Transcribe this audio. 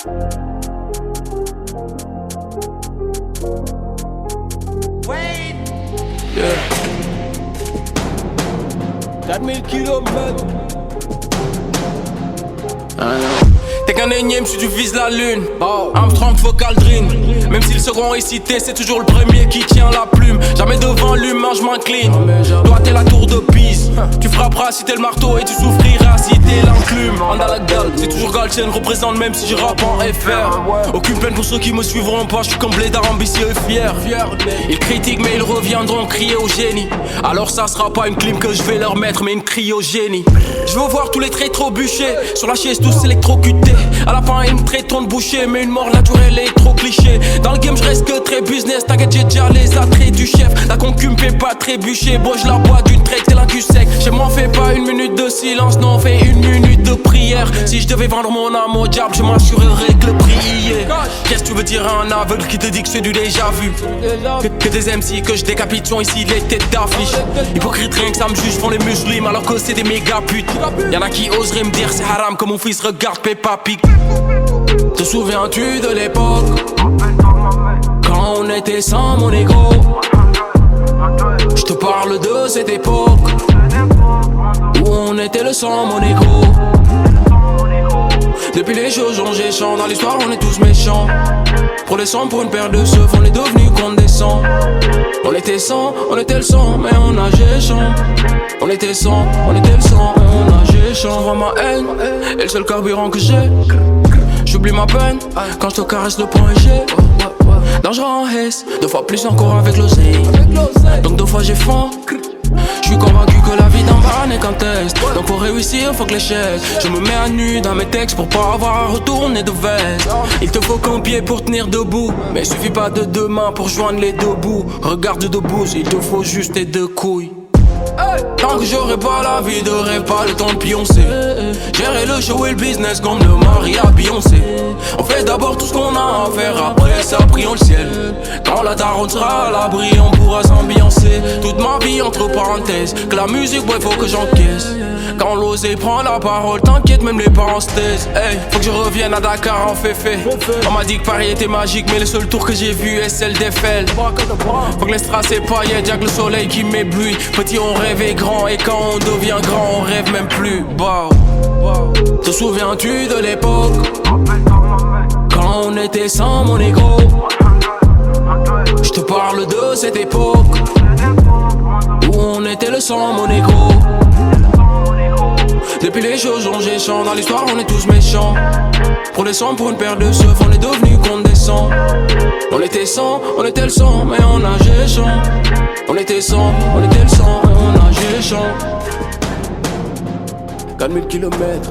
Yeah. 4000 kilomètres. T'es qu'un énième si tu vises la lune. Armstrong, Focal Dream. Même si le second est cité, c'est toujours le premier qui tient la plume. Jamais devant l'humain, je m'incline. Toi t'es la tour de Pise. Tu frapperas si t'es le marteau et tu souffriras si t'es l'enclume. Andalagdal, c'est toujours Galchen, représente même si je rappe en FR. Aucune peine pour ceux qui me suivront pas, je suis comme Blédard ambitieux et fier. Ils critiquent mais ils reviendront crier au génie. Alors ça sera pas une clim que je vais leur mettre mais une cryogénie. Je veux voir tous les traits trop bûchés. Sur la chaise tous électrocutés. À la fin ils me traitent de boucher, mais une mort naturelle est trop cliché. Dans le game je reste que très business. T'inquiète j'ai déjà les attraits du chef. La concu me fait pas trébucher. Bon je la bois d'une traite tel un cul sec. Chez moi on fait pas une minute de silence, non on fait une minute de prière. Si je devais vendre mon âme au diable, je m'assurerais que le prix y est. Qu'est-ce que tu veux dire à un aveugle qui te dit que c'est du déjà vu? Que des MC que je décapite sont ici les têtes d'affiche. Hypocrite rien que ça me juge font les musulmans alors que c'est des méga putes. Y'en a qui oseraient me dire c'est haram que mon fils regarde Peppa Pig. Te souviens-tu de l'époque quand on était sans mon ego? Je te parle de cette époque où on était le sang mon ego. Depuis les choses ont changé, dans l'histoire on est tous méchants. Pour les sangs, pour une paire de seufs, on est devenus condescendants. On était sans, on était le sang, mais on nageait champ. On était sans, on était le sang, mais on nageait champ. Je vois ma haine, et le seul carburant que j'ai. J'oublie ma peine, quand je te caresse le point G. Dangereux en Hesse, 2 fois plus encore avec l'oseille. Donc 2 fois j'ai faim. Je suis convaincu que la vie d'en bas n'est qu'un test. Donc pour réussir faut que l'échec. Je me mets à nu dans mes textes pour pas avoir à retourner de veste. Il te faut qu'un pied pour tenir debout, mais il suffit pas de 2 mains pour joindre les 2 bouts. Regarde debout, il te faut juste tes 2 couilles. Tant que j'aurai pas la vie de rêve, pas le temps de pioncer. Gérer le show et le business comme le mari à Beyoncé. On fait d'abord tout ce qu'on a à faire, après ça prions le ciel. Quand la daronne sera à l'abri, on pourra s'ambiancer. Toute ma vie entre parenthèses, que la musique, ouais, faut que j'encaisse. Quand l'osé prend la parole, t'inquiète, même les parents se taisent. Hey, faut que je revienne à Dakar en féfé. On m'a dit que Paris était magique, mais le seul tour que j'ai vu est celle d'Eiffel. Faut que les strass et paillettes, y'a que le soleil qui m'éblouit. Petit on rêvait grand et quand on devient grand on rêve même plus. Te souviens-tu de l'époque quand on était sans mon ego? Je te parle de cette époque où on était le sang mon ego. Depuis les choses ont changé, dans l'histoire on est tous méchants. Pour les sangs, pour une paire de seufs, on est devenus condescendants. On était sans, on était le sang, mais on nageait champ. On était sans, on était le sang, mais on nageait champ. 4000 kilomètres.